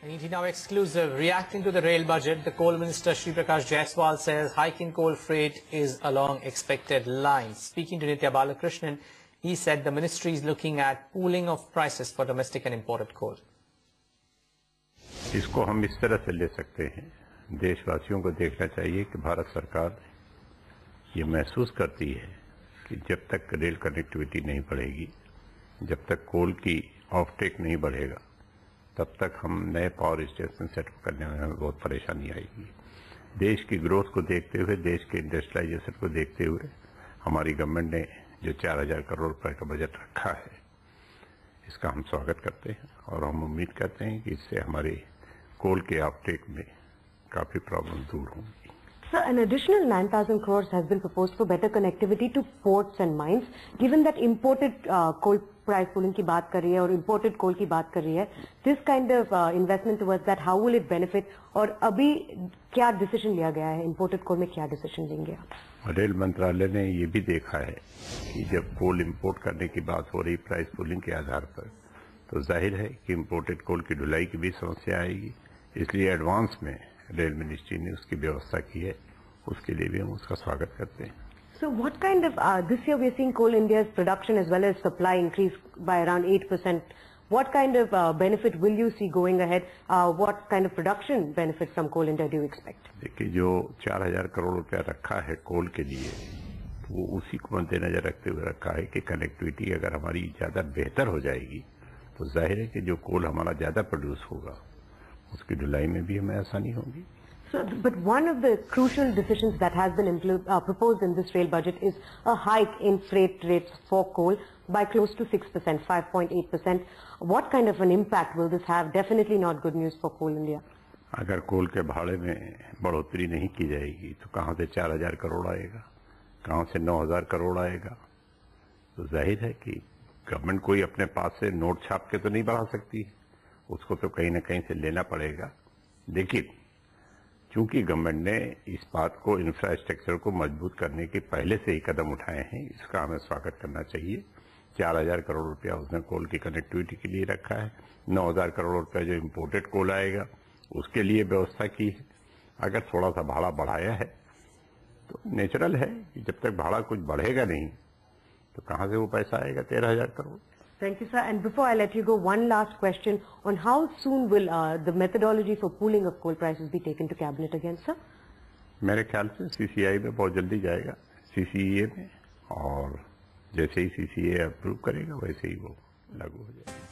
NET Now exclusive. Reacting to the rail budget, the coal minister Shri Prakash Jaiswal says hike in coal freight is along expected lines. Speaking to Nitya Balakrishnan, he said the ministry is looking at pooling of prices for domestic and imported coal. इसको हम इस तरह से ले सकते हैं, देशवासियों को देखना चाहिए कि भारत सरकार ये महसूस करती है कि जब तक रेल कनेक्टिविटी नहीं बढ़ेगी, जब तक कोल की ऑफटेक नहीं बढ़ेगा, तब तक हम नए पावर स्टेशन सेटअप करने में हमें बहुत परेशानी आएगी। देश की ग्रोथ को देखते हुए, देश के इंडस्ट्रियलाइजेशन को देखते हुए हमारी गवर्नमेंट ने जो 4000 करोड़ रुपए का बजट रखा है, इसका हम स्वागत करते हैं और हम उम्मीद करते हैं कि इससे हमारे कोल के ऑफटेक में काफी प्रॉब्लम दूर होंगी। Sir, an additional 9,000 crores has been proposed for better connectivity to ports and mines. Given that imported coal price pooling की बात कर रही है और imported coal की बात कर रही है, this kind of investment towards that, how will it benefit? और अभी क्या decision लिया गया है? Imported coal में क्या decision लेंगे आप? रेल मंत्रालय ने ये भी देखा है कि जब कोल इंपोर्ट करने की बात हो रही प्राइस पूलिंग के आधार पर, तो जाहिर है कि इंपोर्टेड कोल की ढुलाई की भी समस्या आएगी। इसलिए एडवांस में रेल मिनिस्ट्री ने उसकी व्यवस्था की है, उसके लिए भी हम उसका स्वागत करते हैं। So what kind of, this year we are seeing Coal India's production as well as supply increase by around 8%. What kind of benefit will you see going ahead? What kind of production benefit from Coal India do you expect? देखिए, जो 4000 करोड़ रुपया रखा है कोल के लिए, वो उसी को मद्देनजर रखते हुए रखा है कि कनेक्टिविटी अगर हमारी ज्यादा बेहतर हो जाएगी, तो जाहिर है कि जो कोल हमारा ज्यादा प्रोड्यूस होगा, उसकी ढुलाई में भी हमें आसानी होगी। So, but one of the crucial decisions that has been proposed in this rail budget is a hike in freight rates for coal by close to 6%, 5.8%. What kind of an impact will this have? Definitely not good news for Coal India. अगर कोल के भाड़े में बढ़ोतरी नहीं की जाएगी, तो कहाँ से 4000 करोड़ आएगा, कहाँ से 9000 करोड़ आएगा? तो जाहिर है कि गवर्नमेंट कोई अपने पास से नोट छाप के तो नहीं बढ़ा सकती, उसको तो कहीं ना कहीं से लेना पड़ेगा। लेकिन चूंकि गवर्नमेंट ने इस बात को, इंफ्रास्ट्रक्चर को मजबूत करने के पहले से ही कदम उठाए हैं, इसका हमें स्वागत करना चाहिए। 4000 करोड़ रुपया उसने कोल की कनेक्टिविटी के लिए रखा है, 9000 करोड़ रुपया जो इम्पोर्टेड कोल आएगा उसके लिए व्यवस्था की है। अगर थोड़ा सा भाड़ा बढ़ाया है तो नेचुरल है कि जब तक भाड़ा कुछ बढ़ेगा नहीं, तो कहाँ से वो पैसा आएगा 13000 crore. Thank you, sir. And before I let you go, one last question on how soon will the methodology for pooling of coal prices be taken to cabinet again, sir? मेरे ख्याल से CCI में बहुत जल्दी जाएगा, CCEA में, और जैसे ही CCA अप्रूव करेगा वैसे ही वो लागू हो जाएगा।